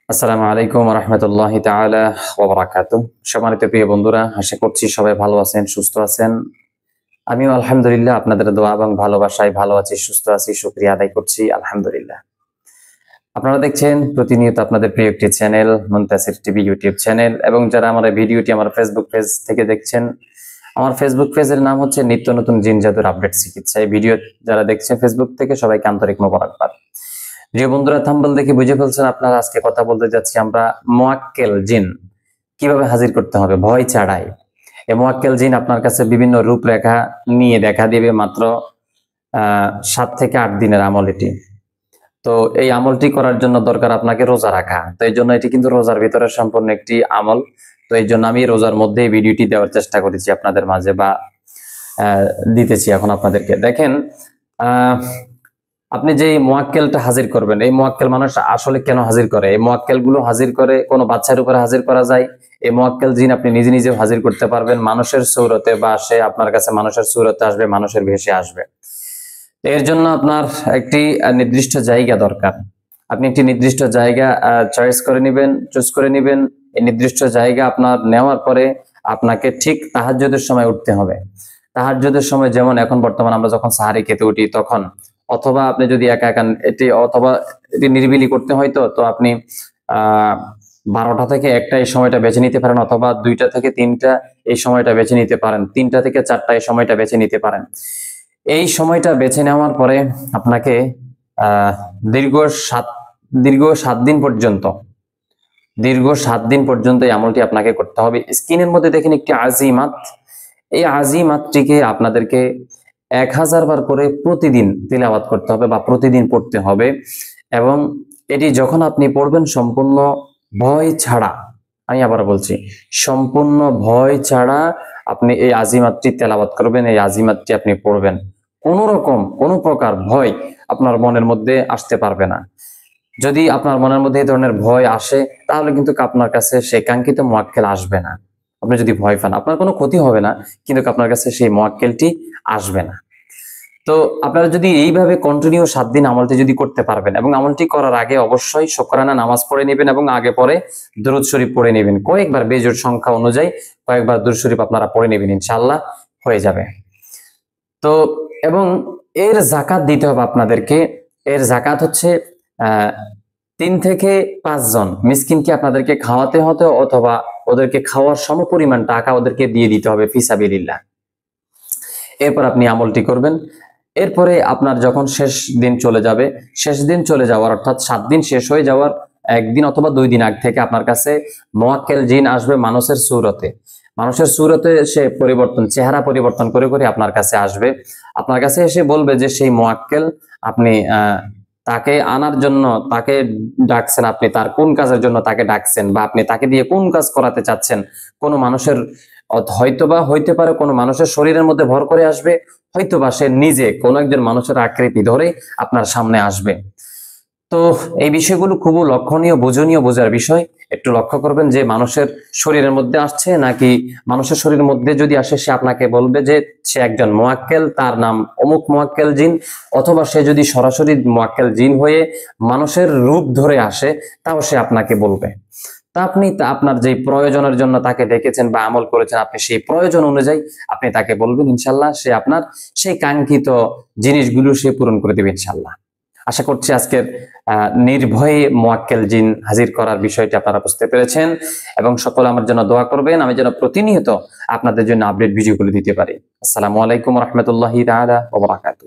আসসালামু আলাইকুম ওয়া রাহমাতুল্লাহি তাআলা ওয়া বারাকাতুহু। সম্মানিত প্রিয় বন্ধুরা, আশা করছি সবাই ভালো আছেন, সুস্থ আছেন। আমিও আলহামদুলিল্লাহ আপনাদের দোয়া এবং ভালোবাসায় ভালো আছি, সুস্থ আছি। শুকরিয়া আদায় করছি আলহামদুলিল্লাহ। আপনারা দেখছেন প্রতিনিয়ত আপনাদের প্রিয় একটি channel Muntasir TV YouTube channel, এবং যারা আমার এই ভিডিওটি আমার ফেসবুক পেজ থেকে দেখছেন, আমার ফেসবুক পেজের নাম হচ্ছে নিত্য নতুন জিন জাদুর আপডেট চিকিৎসা। এই ভিডিও যারা দেখছেন ফেসবুক থেকে, সবাইকে আন্তরিক মোবারকবাদ। প্রিয় বন্ধুরা, থাম্বনেল দেখে বুঝে ফেলছেন আপনারা আজকে কথা বলতে যাচ্ছি আমরা মুআক্কেল জিন কিভাবে হাজির করতে হবে ভয় ছাড়াই। এই মুআক্কেল জিন আপনার কাছে বিভিন্ন রূপরেখা নিয়ে দেখা দিবে মাত্র 7 থেকে 8 দিনের আমল এটি। তো এই আমলটি করার জন্য দরকার আপনাকে রোজা রাখা। তো এই জন্য এটি কিন্তু রোজার ভিতরে সম্পূর্ণ একটি আমল। তো এই জন্য আমি রোজার মধ্যে এই ভিডিওটি দেওয়ার চেষ্টা করেছি আপনাদের মাঝে, বা দিতেছি এখন আপনাদেরকে। দেখেন, আপনি যে মুআক্কেলটা হাজির করবেন, এই মুআক্কেল মানুষ আসলে কেন হাজির করে? এই মুআক্কেল গুলো হাজির করে কোনো বাচ্চার উপরে হাজির করা যায়। এই মুআক্কেল জিন আপনি নিজে নিজেও হাজির করতে পারবেন মানুষের সূরতে, বা সে আপনার কাছে মানুষের সূরতে আসবে, মানুষের ভেসে আসবে। এর জন্য আপনার একটি নির্দিষ্ট জায়গা দরকার। আপনি একটি নির্দিষ্ট জায়গা চয়েস করে নেবেন, চুজ করে নেবেন। এই নির্দিষ্ট জায়গা আপনার নেওয়ার পরে আপনাকে ঠিক তাহাজ্জুদের সময় উঠতে হবে। তাহাজ্জুদের সময়, যেমন এখন বর্তমান আমরা যখন সাহারি খেতে উঠি তখন, অথবা আপনি যদি একা একা অথবা এটি নিরিবিলি করতে হয়, তো আপনি 12টা থেকে 1টা এই সময়টা বেছে নিতে পারেন, অথবা 2টা থেকে 3টা এই সময়টা বেছে নিতে পারেন, 3টা থেকে 4টা এই সময়টা বেছে নিতে পারেন। এই সময়টা বেছে নেওয়ার পরে আপনাকে দীর্ঘ 7 দিন পর্যন্ত এই আমলটি আপনাকে করতে হবে। স্ক্রিনের মধ্যে দেখেন একটি আজিমাত। এই আজিমাতটিকে আপনাদেরকে 1000 বার করে প্রতিদিন তিলাওয়াত করতে হবে, বা প্রতিদিন পড়তে হবে। এবং এটি যখন আপনি পড়বেন সম্পূর্ণ ভয় ছাড়া, আমি আবার বলছি, সম্পূর্ণ ভয় ছাড়া আপনি এই আজিমাতটি তেলাওয়াত করবেন, এই আজিমাতটি আপনি পড়বেন। কোনো প্রকার ভয় আপনার মনের মধ্যে আসতে পারবে না। যদি আপনার মনের মধ্যে এই ধরনের ভয় আসে, তাহলে কিন্তু আপনার কাছে সেই কাঙ্ক্ষিত মুআক্কেল আসবে না। আপনি যদি ভয় পান, আপনার কোনো ক্ষতি হবে না, কিন্তু আপনার কাছে সেই মুআক্কেলটি আসবে না। তো আপনারা যদি এইভাবে কন্টিনিউ 7 দিন আমলটি যদি করতে পারবেন, এবং আমলটি করার আগে অবশ্যই শুকরানা নামাজ পড়ে নেবেন, এবং আগে পরে দুরূদ শরীফ পড়ে নেবেন। কয়েকবার বেজোড় সংখ্যা অনুযায়ী কয়েকবার দুরূদ শরীফ আপনারা পড়ে নেবেন, ইনশাআল্লাহ হয়ে যাবে। তো এবং এর যাকাত দিতে হবে আপনাদেরকে। এর যাকাত হচ্ছে 3 থেকে 5 জন মিসকিনকে আপনাদেরকে খাওয়াতে হতে, অথবা ওদেরকে খাওয়ার সমপরিমাণ টাকা ওদেরকে দিয়ে দিতে হবে ফিসাবিলিল্লাহ। এরপর আপনি আমলটি করবেন। এরপরে আপনার যখন শেষ দিন চলে যাওয়ার অর্থাৎ 7 দিন শেষ হয়ে যাওয়ার 1 দিন অথবা 2 দিন আগে থেকে আপনার কাছে মুআক্কেল জিন আসবে মানুষের সূরতে। সে চেহারা পরিবর্তন করে করে আপনার কাছে আসবে। আপনার কাছে এসে বলবে যে সেই মুআক্কেল আপনি তাকে আনার জন্য তাকে ডাকছেন, আপনি তার কোন কাজের জন্য তাকে ডাকছেন, বা আপনি তাকে দিয়ে কোন কাজ করাতে চাচ্ছেন। কোনো মানুষের হয়তোবা হইতে পারে কোনো মানুষের শরীরের মধ্যে ভর করে আসবে, হয়তোবা সে নিজে কোনো একজন মানুষের আকৃতি ধরে আপনার সামনে আসবে। তো এই বিষয়গুলো খুব লক্ষণীয়, বোঝার বিষয়। একটু লক্ষ্য করবেন যে মানুষের শরীরের মধ্যে আসছে, নাকি মানুষের শরীরের মধ্যে যদি আসে, সে আপনাকে বলবে যে সে একজন মুআক্কেল, তার নাম অমুক মুআক্কেল জিন। অথবা সে যদি সরাসরি মুআক্কেল জিন হয়ে মানুষের রূপ ধরে আসে, তাও সে আপনাকে বলবে। তা আপনি আপনার যে প্রয়োজনের জন্য তাকে ডেকেছেন বা আমল করেছেন, আপনি সেই প্রয়োজন অনুযায়ী আপনি তাকে বলবেন, ইনশাআল্লাহ সে আপনার সেই কাঙ্ক্ষিত জিনিসগুলো সে পূরণ করে দেবে ইনশাআল্লাহ। আশা করছি আজকের নির্ভয়ে মুআক্কেল জিন হাজির করার বিষয়টি আপনারা বুঝতে পেরেছেন, এবং সকলে আমার জন্য দোয়া করবেন, আমি যেন প্রতিনিয়ত আপনাদের জন্য আপডেট ভিডিওগুলো দিতে পারি। আসসালামু আলাইকুম ওয়া রাহমাতুল্লাহি তাআলা ওয়া বারাকাতুহু।